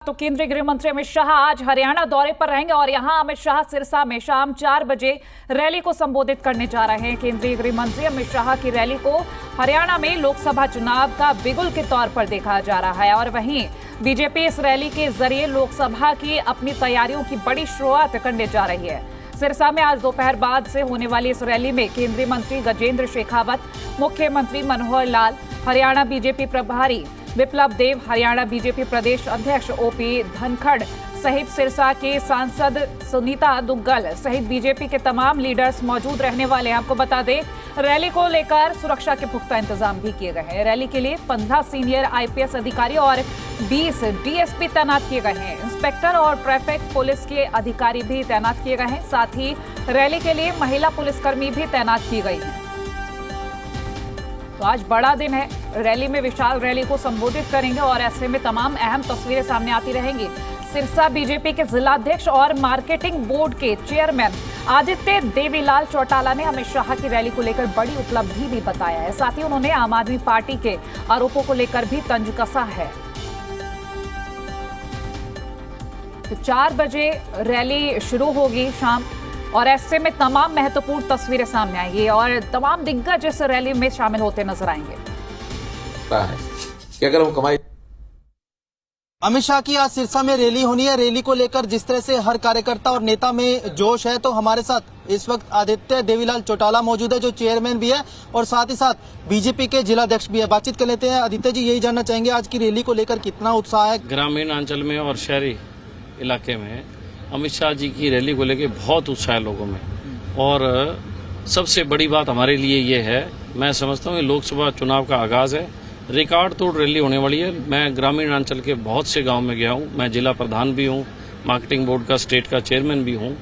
तो केंद्रीय गृह मंत्री अमित शाह आज हरियाणा दौरे पर रहेंगे और यहां अमित शाह सिरसा में शाम 4 बजे रैली को संबोधित करने जा रहे हैं। केंद्रीय गृह मंत्री अमित शाह की रैली को हरियाणा में लोकसभा चुनाव का बिगुल के तौर पर देखा जा रहा है और वहीं बीजेपी इस रैली के जरिए लोकसभा की अपनी तैयारियों की बड़ी शुरुआत करने जा रही है। सिरसा में आज दोपहर बाद से होने वाली इस रैली में केंद्रीय मंत्री गजेंद्र शेखावत, मुख्यमंत्री मनोहर लाल, हरियाणा बीजेपी प्रभारी विप्लव देव, हरियाणा बीजेपी प्रदेश अध्यक्ष ओपी धनखड़ सहित सिरसा के सांसद सुनीता दुग्गल सहित बीजेपी के तमाम लीडर्स मौजूद रहने वाले हैं। आपको बता दें, रैली को लेकर सुरक्षा के पुख्ता इंतजाम भी किए गए हैं। रैली के लिए 15 सीनियर आईपीएस अधिकारी और 20 डीएसपी तैनात किए गए हैं। इंस्पेक्टर और ट्रैफिक पुलिस के अधिकारी भी तैनात किए गए हैं। साथ ही रैली के लिए महिला पुलिसकर्मी भी तैनात की गई है। तो आज बड़ा दिन है, रैली में विशाल रैली को संबोधित करेंगे और ऐसे में तमाम अहम तस्वीरें सामने आती रहेंगी। सिरसा बीजेपी के जिलाध्यक्ष और मार्केटिंग बोर्ड के चेयरमैन आदित्य देवीलाल चौटाला ने अमित शाह की रैली को लेकर बड़ी उपलब्धि भी बताया है। साथ ही उन्होंने आम आदमी पार्टी के आरोपों को लेकर भी तंज कसा है। तो 4 बजे रैली शुरू होगी शाम और ऐसे में तमाम महत्वपूर्ण तस्वीरें सामने आएंगी और तमाम दिग्गज इस रैली में शामिल होते नजर आएंगे। कि अगर हम कमाई अमित शाह की आज सिरसा में रैली होनी है। रैली को लेकर जिस तरह से हर कार्यकर्ता और नेता में जोश है, तो हमारे साथ इस वक्त आदित्य देवीलाल चौटाला मौजूद है जो चेयरमैन भी है और साथ ही साथ बीजेपी के जिलाध्यक्ष भी है। बातचीत कर लेते हैं। आदित्य जी, यही जानना चाहेंगे आज की रैली को लेकर कितना उत्साह है? ग्रामीण अंचल में और शहरी इलाके में अमित शाह जी की रैली को लेकर बहुत उत्साह है लोगों में। और सबसे बड़ी बात हमारे लिए ये है, मैं समझता हूँ लोकसभा चुनाव का आगाज है, रिकॉर्ड तोड़ रैली होने वाली है। मैं ग्रामीण अंचल के बहुत से गांव में गया हूँ, मैं जिला प्रधान भी हूँ, मार्केटिंग बोर्ड का स्टेट का चेयरमैन भी हूँ।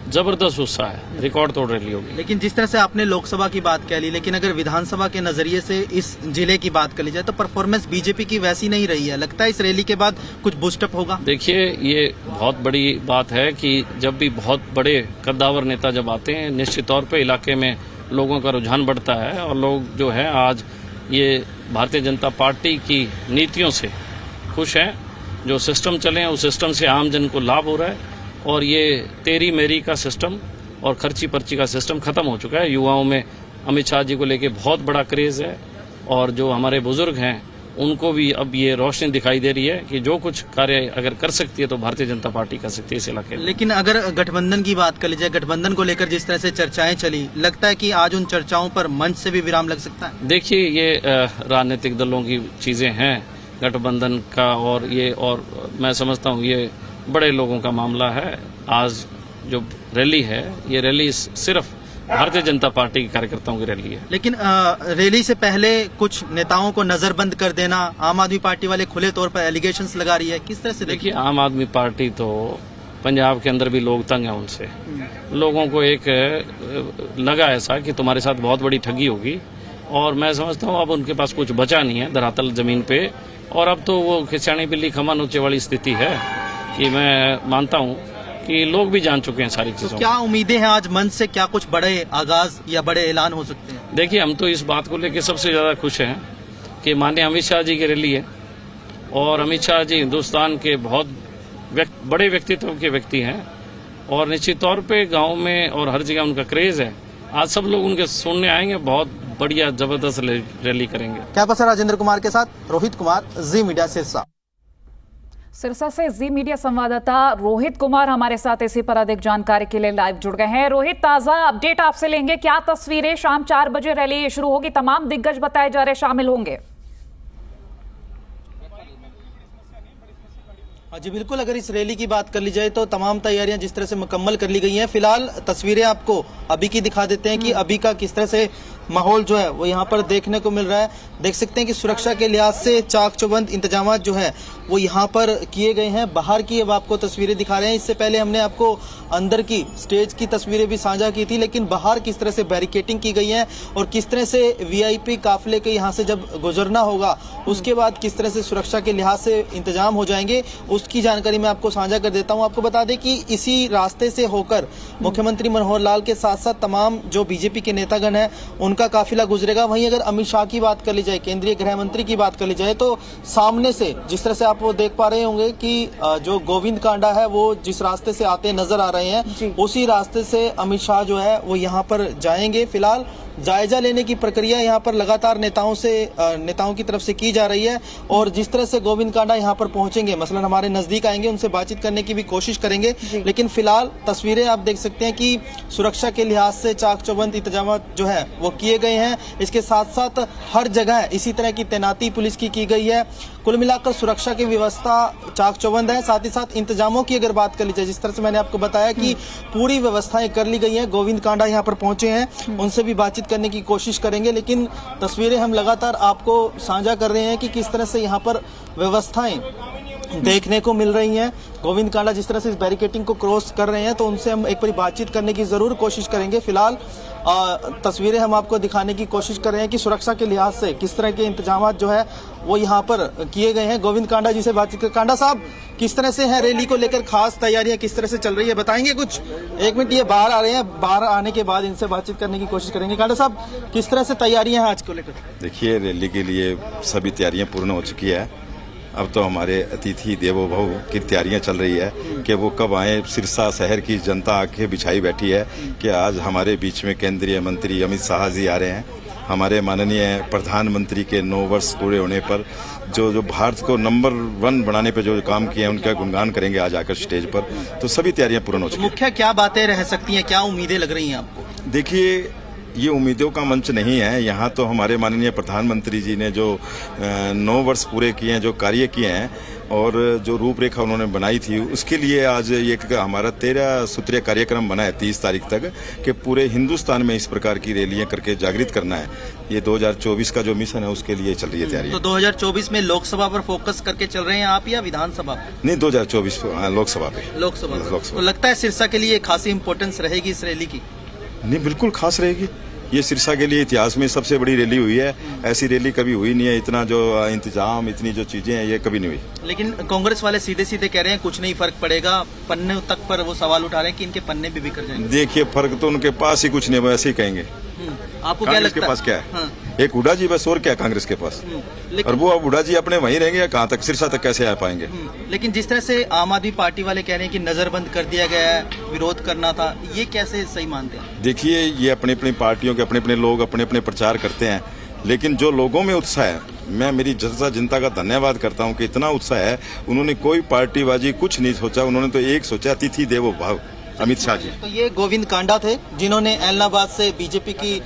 जबरदस्त उत्साह है, रिकॉर्ड तोड़ रैली होगी। लेकिन जिस तरह से आपने लोकसभा की बात कह ली, लेकिन अगर विधानसभा के नजरिए से इस जिले की बात कर ली जाए तो परफॉर्मेंस बीजेपी की वैसी नहीं रही है। लगता है इस रैली के बाद कुछ बूस्टअप होगा? देखिए, ये बहुत बड़ी बात है कि जब भी बहुत बड़े कद्दावर नेता जब आते हैं, निश्चित तौर पर इलाके में लोगों का रुझान बढ़ता है और लोग जो है आज ये भारतीय जनता पार्टी की नीतियों से खुश हैं। जो सिस्टम चले हैं उस सिस्टम से आम जन को लाभ हो रहा है और ये तेरी मेरी का सिस्टम और खर्ची पर्ची का सिस्टम खत्म हो चुका है। युवाओं में अमित शाह जी को लेके बहुत बड़ा क्रेज है और जो हमारे बुजुर्ग हैं उनको भी अब ये रोशनी दिखाई दे रही है कि जो कुछ कार्य अगर कर सकती है तो भारतीय जनता पार्टी कर सकती है इस इलाके में। लेकिन अगर गठबंधन की बात कर ली जाए, गठबंधन को लेकर जिस तरह से चर्चाएं चली, लगता है कि आज उन चर्चाओं पर मंच से भी विराम लग सकता है? देखिए, ये राजनीतिक दलों की चीजें हैं गठबंधन का और मैं समझता हूँ ये बड़े लोगों का मामला है। आज जो रैली है, ये रैली सिर्फ भारतीय जनता पार्टी के कार्यकर्ताओं की रैली है। लेकिन रैली से पहले कुछ नेताओं को नजरबंद कर देना, आम आदमी पार्टी वाले खुले तौर पर एलिगेशंस लगा रही है, किस तरह से? देखिए, आम आदमी पार्टी तो पंजाब के अंदर भी लोग तंग हैं उनसे। लोगों को एक लगा ऐसा कि तुम्हारे साथ बहुत बड़ी ठगी होगी और मैं समझता हूँ अब उनके पास कुछ बचा नहीं है धरातल जमीन पे और अब तो वो खिंचानी बिल्ली खमा नोचे वाली स्थिति है कि मैं मानता हूँ कि लोग भी जान चुके हैं सारी चीजों। तो क्या उम्मीदें हैं आज मंच से? क्या कुछ बड़े आगाज या बड़े ऐलान हो सकते हैं? देखिए, हम तो इस बात को लेकर सबसे ज्यादा खुश हैं कि माननीय अमित शाह जी की रैली है और अमित शाह जी हिंदुस्तान के बहुत बड़े व्यक्तित्व के व्यक्ति हैं और निश्चित तौर पे गांव में और हर जगह उनका क्रेज है। आज सब लोग उनके सुनने आएंगे, बहुत बढ़िया जबरदस्त रैली करेंगे। कैमरा राजेंद्र कुमार के साथ रोहित कुमार, जी मीडिया सिरसा। सिरसा से जी मीडिया संवाददाता रोहित कुमार हमारे साथ इसी पर अधिक जानकारी के लिए लाइव जुड़ गए हैं। रोहित, ताजा अपडेट आपसे लेंगे, क्या तस्वीरें? शाम 4 बजे रैली शुरू होगी, तमाम दिग्गज बताए जा रहे शामिल होंगे। जी बिल्कुल, अगर इस रैली की बात कर ली जाए तो तमाम तैयारियां जिस तरह से मुकम्मल कर ली गई हैं। फिलहाल तस्वीरें आपको अभी की दिखा देते हैं कि अभी का किस तरह से माहौल जो है वो यहाँ पर देखने को मिल रहा है। देख सकते हैं कि सुरक्षा के लिहाज से चाक चौबंद इंतजाम जो है वो यहाँ पर किए गए हैं। बाहर की अब आपको तस्वीरें दिखा रहे हैं। इससे पहले हमने आपको अंदर की स्टेज की तस्वीरें भी साझा की थी, लेकिन बाहर किस तरह से बैरिकेटिंग की गई है और किस तरह से वीआईपी काफिले के यहाँ से जब गुजरना होगा उसके बाद किस तरह से सुरक्षा के लिहाज से इंतजाम हो जाएंगे, उसकी जानकारी मैं आपको साझा कर देता हूँ। आपको बता दें कि इसी रास्ते से होकर मुख्यमंत्री मनोहर लाल के साथ साथ तमाम जो बीजेपी के नेतागण हैं उनका काफिला गुजरेगा। वहीं अगर अमित शाह की बात कर ली जाए, केंद्रीय गृह मंत्री की बात कर ली जाए, तो सामने से जिस तरह से आप वो देख पा रहे होंगे कि जो गोविंद कांडा है वो जिस रास्ते से आते नजर आ रहे हैं, उसी रास्ते से अमित शाह जो है वो यहाँ पर जाएंगे। फिलहाल जायजा लेने की प्रक्रिया यहाँ पर लगातार नेताओं की तरफ से की जा रही है और जिस तरह से गोविंद कांडा यहाँ पर पहुंचेंगे, मसलन हमारे नजदीक आएंगे, उनसे बातचीत करने की भी कोशिश करेंगे। लेकिन फिलहाल तस्वीरें आप देख सकते हैं कि सुरक्षा के लिहाज से चाक चौबंद इंतजाम जो है वो किए गए हैं। इसके साथ साथ हर जगह इसी तरह की तैनाती पुलिस की गई है। कुल मिलाकर सुरक्षा की व्यवस्था चाक चौबंद है। साथ ही साथ इंतजामों की अगर बात कर ली जाए, जिस तरह से मैंने आपको बताया कि पूरी व्यवस्थाएं कर ली गई हैं। गोविंद कांडा यहाँ पर पहुंचे हैं, उनसे भी बातचीत करने की कोशिश करेंगे। लेकिन तस्वीरें हम लगातार आपको साझा कर रहे हैं कि किस तरह से यहाँ पर व्यवस्थाएं देखने को मिल रही हैं। गोविंद कांडा जिस तरह से इस बैरिकेटिंग को क्रॉस कर रहे हैं, तो उनसे हम एक बार बातचीत करने की जरूर कोशिश करेंगे। फिलहाल तस्वीरें हम आपको दिखाने की कोशिश कर रहे हैं कि सुरक्षा के लिहाज से किस तरह के इंतजाम जो है वो यहाँ पर किए गए हैं। गोविंद कांडा जी से बातचीत कर। कांडा साहब, किस तरह से है रैली को लेकर खास तैयारियां किस तरह से चल रही है, बताएंगे कुछ? एक मिनट, ये बाहर आ रहे हैं, बाहर आने के बाद इनसे बातचीत करने की कोशिश करेंगे। कांडा साहब, किस तरह से तैयारियां हैं आज को लेकर? देखिए, रैली के लिए सभी तैयारियां पूर्ण हो चुकी है। अब तो हमारे अतिथि देवो भव की तैयारियां चल रही है कि वो कब आए। सिरसा शहर की जनता आंखें बिछाई बैठी है कि आज हमारे बीच में केंद्रीय मंत्री अमित शाह जी आ रहे हैं। हमारे माननीय प्रधानमंत्री के 9 वर्ष पूरे होने पर जो भारत को नंबर 1 बनाने पे जो काम किए हैं, उनका गुणगान करेंगे आज आकर स्टेज पर। तो सभी तैयारियां पूर्ण हो चुकी हैं। मुख्य क्या बातें रह सकती हैं, क्या उम्मीदें लग रही हैं आपको? देखिए, ये उम्मीदों का मंच नहीं है। यहाँ तो हमारे माननीय प्रधानमंत्री जी ने जो 9 वर्ष पूरे किए हैं, जो कार्य किए हैं और जो रूपरेखा उन्होंने बनाई थी, उसके लिए आज एक हमारा 13 सूत्रीय कार्यक्रम बना है 30 तारीख तक कि पूरे हिंदुस्तान में इस प्रकार की रैलियां करके जागृत करना है। ये 2024 का जो मिशन है उसके लिए चल रही है तैयारी। तो 2024 में लोकसभा पर फोकस करके चल रहे हैं आप या विधानसभा? नहीं, 2024 लोकसभा पे। लोकसभा। तो लगता है सिरसा के लिए खासी इंपोर्टेंस रहेगी इस रैली की? नहीं, बिल्कुल खास रहेगी। ये सिरसा के लिए इतिहास में सबसे बड़ी रैली हुई है। ऐसी रैली कभी हुई नहीं है। इतना जो इंतजाम, इतनी जो चीजें हैं, ये कभी नहीं हुई। लेकिन कांग्रेस वाले सीधे सीधे कह रहे हैं कुछ नहीं फर्क पड़ेगा। पन्ने तक पर वो सवाल उठा रहे हैं कि इनके पन्ने भी बिखर जाएंगे। देखिए, फर्क तो उनके पास ही कुछ नहीं, वो ऐसे ही कहेंगे। आपको क्या लगता है? के पास क्या है? हाँ। एक हुड्डा जी बस, और क्या कांग्रेस के पास? और वो अब हुड्डा जी अपने वहीं रहेंगे, कहाँ तक सिरसा तक कैसे आ पाएंगे? लेकिन जिस तरह से आम आदमी पार्टी वाले कह रहे हैं कि नजरबंद कर दिया गया है, विरोध करना था, ये कैसे सही मानते हैं? देखिए, ये अपनी अपनी पार्टियों के अपने अपने लोग अपने अपने प्रचार करते हैं, लेकिन जो लोगों में उत्साह है, मैं मेरी जनता का धन्यवाद करता हूँ कि इतना उत्साह है। उन्होंने कोई पार्टीबाजी कुछ नहीं सोचा, उन्होंने तो एक सोचा, अतिथि देवो भव, अमित शाह जी। तो ये गोविंद कांडा थे जिन्होंने ऐलनाबाद से बीजेपी की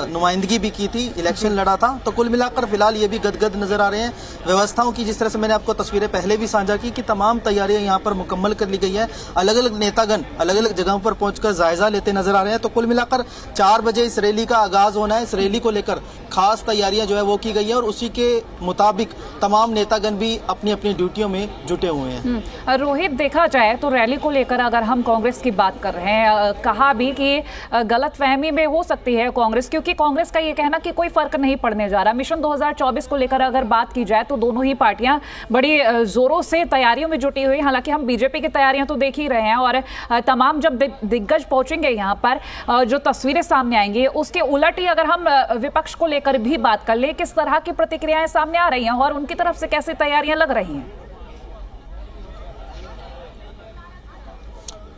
नुमाइंदगी भी की थी, इलेक्शन लड़ा था। तो कुल मिलाकर फिलहाल ये भी गदगद नजर आ रहे हैं। व्यवस्थाओं की जिस तरह से मैंने आपको तस्वीरें पहले भी साझा की कि तमाम तैयारियां यहाँ पर मुकम्मल कर ली गई है। अलग अलग नेतागण अलग अलग जगहों पर पहुंचकर जायजा लेते नजर आ रहे हैं। तो कुल मिलाकर 4 बजे इस रैली का आगाज होना है। इस रैली को लेकर खास तैयारियां जो है वो की गई है और उसी के मुताबिक तमाम नेतागण भी अपनी अपनी ड्यूटियों में जुटे हुए हैं। रोहित, देखा जाए तो रैली को लेकर अगर हम कांग्रेस की बात कर रहे हैं, कहा भी कि गलतफहमी में हो सकती है कांग्रेस, क्योंकि कांग्रेस का ये कहना कि कोई फर्क नहीं पड़ने जा रहा। मिशन 2024 को लेकर अगर बात की जाए तो दोनों ही पार्टियां बड़ी जोरों से तैयारियों में जुटी हुई। हालांकि हम बीजेपी की तैयारियां तो देख ही रहे हैं और तमाम जब दिग्गज पहुंचेंगे यहां पर जो तस्वीरें सामने आएंगी, उसके उलट ही अगर हम विपक्ष को लेकर भी बात कर ले, किस तरह की प्रतिक्रियाएं सामने आ रही हैं और उनकी तरफ से कैसी तैयारियां लग रही हैं?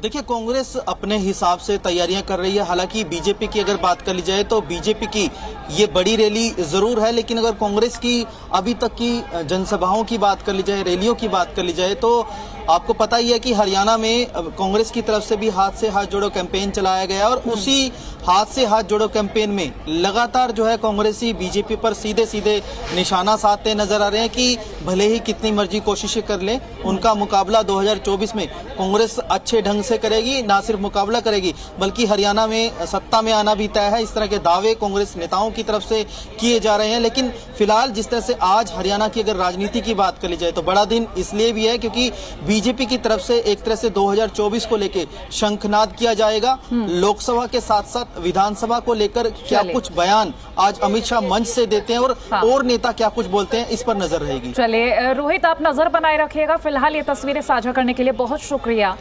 देखिए, कांग्रेस अपने हिसाब से तैयारियां कर रही है। हालांकि बीजेपी की अगर बात कर ली जाए तो बीजेपी की ये बड़ी रैली जरूर है, लेकिन अगर कांग्रेस की अभी तक की जनसभाओं की बात कर ली जाए, रैलियों की बात कर ली जाए, तो आपको पता ही है कि हरियाणा में कांग्रेस की तरफ से भी हाथ से हाथ जोड़ो कैंपेन चलाया गया और उसी हाथ से हाथ जोड़ो कैंपेन में लगातार जो है कांग्रेसी बीजेपी पर सीधे सीधे निशाना साधते नजर आ रहे हैं कि भले ही कितनी मर्जी कोशिशें कर लें, उनका मुकाबला 2024 में कांग्रेस अच्छे ढंग से करेगी। ना सिर्फ मुकाबला करेगी बल्कि हरियाणा में सत्ता में आना भी तय है। इस तरह के दावे कांग्रेस नेताओं की तरफ से किए जा रहे हैं। लेकिन फिलहाल जिस तरह से आज हरियाणा की अगर राजनीति की बात कर ली जाए तो बड़ा दिन इसलिए भी है क्योंकि बीजेपी की तरफ से एक तरह से 2024 को लेकर शंखनाद किया जाएगा। लोकसभा के साथ साथ विधानसभा को लेकर क्या कुछ बयान आज अमित शाह मंच से देते हैं और नेता क्या कुछ बोलते हैं, इस पर नजर रहेगी। चलिए रोहित, आप नजर बनाए रखिएगा। फिलहाल ये तस्वीरें साझा करने के लिए बहुत शुक्रिया।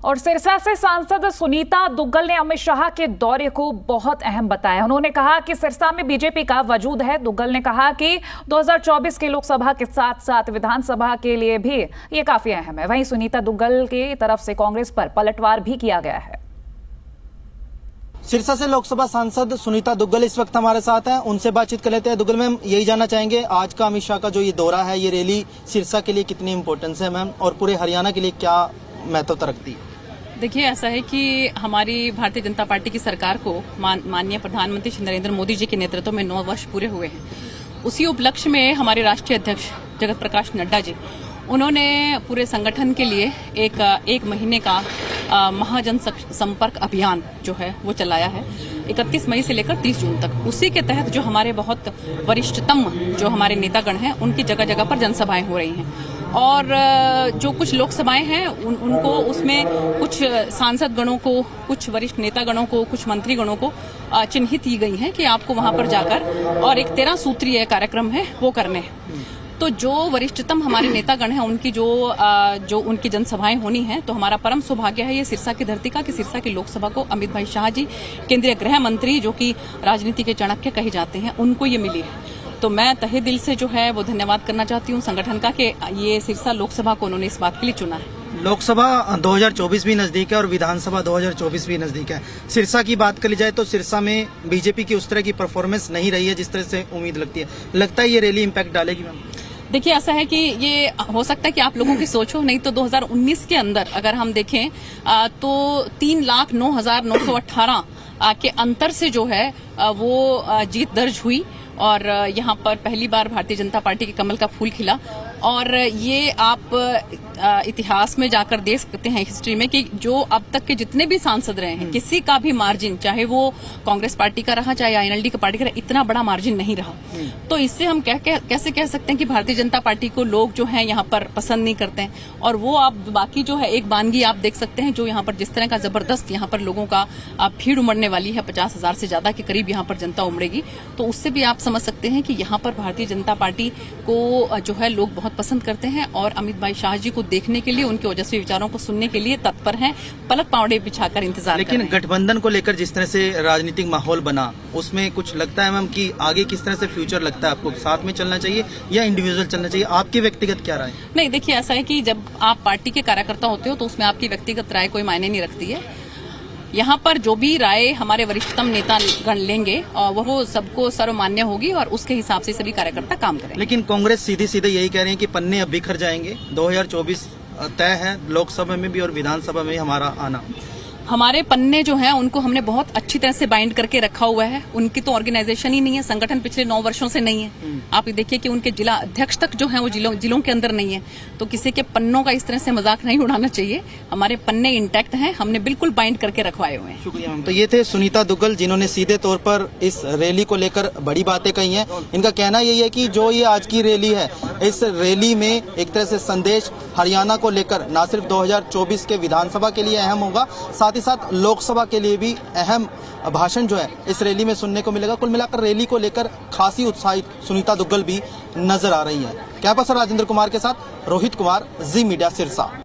और सिरसा से सांसद सुनीता दुग्गल ने अमित शाह के दौरे को बहुत अहम बताया। उन्होंने कहा कि सिरसा में बीजेपी का वजूद है। दुग्गल ने कहा कि 2024 के लोकसभा के साथ साथ विधानसभा के लिए भी ये काफी अहम है। वहीं सुनीता दुग्गल की तरफ से कांग्रेस पर पलटवार भी किया गया है। सिरसा से लोकसभा सांसद सुनीता दुग्गल इस वक्त हमारे साथ हैं, उनसे बातचीत कर लेते हैं। दुग्गल मैम, यही जानना चाहेंगे आज का अमित शाह का जो ये दौरा है, ये रैली सिरसा के लिए कितनी इंपॉर्टेंस है मैम, और पूरे हरियाणा के लिए क्या महत्वता रखती है? देखिए, ऐसा है कि हमारी भारतीय जनता पार्टी की सरकार को माननीय प्रधानमंत्री श्री नरेंद्र मोदी जी के नेतृत्व में 9 वर्ष पूरे हुए हैं। उसी उपलक्ष्य में हमारे राष्ट्रीय अध्यक्ष जगत प्रकाश नड्डा जी, उन्होंने पूरे संगठन के लिए एक महीने का महाजन संपर्क अभियान जो है वो चलाया है 31 मई से लेकर 30 जून तक। उसी के तहत जो हमारे बहुत वरिष्ठतम जो हमारे नेतागण हैं, उनकी जगह जगह पर जनसभाएं हो रही हैं। और जो कुछ लोकसभाएं हैं उनको उसमें कुछ सांसद गणों को, कुछ वरिष्ठ नेतागणों को, कुछ मंत्री गणों को चिन्हित की गई हैं कि आपको वहां पर जाकर और एक 13 सूत्रीय कार्यक्रम है वो करने हैं। तो जो वरिष्ठतम हमारे नेतागण हैं, उनकी जो उनकी जनसभाएं होनी हैं, तो हमारा परम सौभाग्य है ये सिरसा की धरती का कि सिरसा की लोकसभा को अमित भाई शाह जी, केंद्रीय गृह मंत्री, जो कि राजनीति के चाणक्य कहे जाते हैं, उनको ये मिली है। तो मैं तहे दिल से जो है वो धन्यवाद करना चाहती हूँ संगठन का कि ये सिरसा लोकसभा को उन्होंने इस बात के लिए चुना है। लोकसभा 2024 भी नजदीक है और विधानसभा 2024 भी नजदीक है। सिरसा की बात करी जाए तो सिरसा में बीजेपी की उस तरह की परफॉर्मेंस नहीं रही है जिस तरह से उम्मीद लगती है। लगता है ये रैली इम्पैक्ट डालेगी मैम? देखिए, ऐसा है कि ये हो सकता है कि आप लोगों की सोच हो, नहीं तो 2019 के अंदर अगर हम देखें तो 3,09,918 के अंतर से जो है वो जीत दर्ज हुई और यहाँ पर पहली बार भारतीय जनता पार्टी के कमल का फूल खिला। और ये आप इतिहास में जाकर देख सकते हैं, हिस्ट्री में, कि जो अब तक के जितने भी सांसद रहे हैं, किसी का भी मार्जिन, चाहे वो कांग्रेस पार्टी का रहा, चाहे आईएनएलडी का पार्टी का रहा, इतना बड़ा मार्जिन नहीं रहा। तो इससे हम कैसे कह सकते हैं कि भारतीय जनता पार्टी को लोग जो हैं यहाँ पर पसंद नहीं करते हैं। और वो आप बाकी जो है एक बानगी आप देख सकते हैं, जो यहाँ पर जिस तरह का जबरदस्त यहाँ पर लोगों का भीड़ उमड़ने वाली है, 50,000 से ज्यादा के करीब यहाँ पर जनता उमड़ेगी। तो उससे भी आप समझ सकते हैं कि यहाँ पर भारतीय जनता पार्टी को जो है लोग बहुत पसंद करते हैं और अमित भाई शाह जी को देखने के लिए, उनके ओजस्वी विचारों को सुनने के लिए तत्पर हैं, पलक पावड़े बिछाकर इंतजार। लेकिन गठबंधन को लेकर जिस तरह से राजनीतिक माहौल बना, उसमें कुछ लगता है मैम कि आगे किस तरह से फ्यूचर लगता है आपको? साथ में चलना चाहिए या इंडिविजुअल चलना चाहिए? आपकी व्यक्तिगत क्या राय? नहीं, देखिए, ऐसा है कि जब आप पार्टी के कार्यकर्ता होते हो तो उसमें आपकी व्यक्तिगत राय कोई मायने नहीं रखती है। यहाँ पर जो भी राय हमारे वरिष्ठतम नेता गण लेंगे वो सबको सर्वमान्य होगी और उसके हिसाब से सभी कार्यकर्ता काम करेंगे। लेकिन कांग्रेस सीधे सीधे यही कह रहे हैं कि पन्ने अब बिखर जाएंगे, 2024 तय है, लोकसभा में भी और विधानसभा में हमारा आना। हमारे पन्ने जो हैं उनको हमने बहुत अच्छी तरह से बाइंड करके रखा हुआ है। उनकी तो ऑर्गेनाइजेशन ही नहीं है, संगठन पिछले 9 वर्षों से नहीं है। आप ये देखिए कि उनके जिला अध्यक्ष तक जो है वो जिलों के अंदर नहीं है। तो किसी के पन्नों का इस तरह से मजाक नहीं उड़ाना चाहिए। हमारे पन्ने इंटैक्ट हैं, हमने बिल्कुल बाइंड करके रखवाए हुए हैं। शुक्रिया मैम। तो ये थे सुनीता दुग्गल, जिन्होंने सीधे तौर पर इस रैली को लेकर बड़ी बातें कही हैं। इनका कहना यही है कि जो ये आज की रैली है, इस रैली में एक तरह से संदेश हरियाणा को लेकर न सिर्फ 2024 के विधानसभा के लिए अहम होगा, साथ ही साथ लोकसभा के लिए भी अहम भाषण जो है इस रैली में सुनने को मिलेगा। कुल मिलाकर रैली को लेकर खासी उत्साहित सुनीता दुग्गल भी नजर आ रही है। कैंपस राजेंद्र कुमार के साथ रोहित कुमार, जी मीडिया, सिरसा।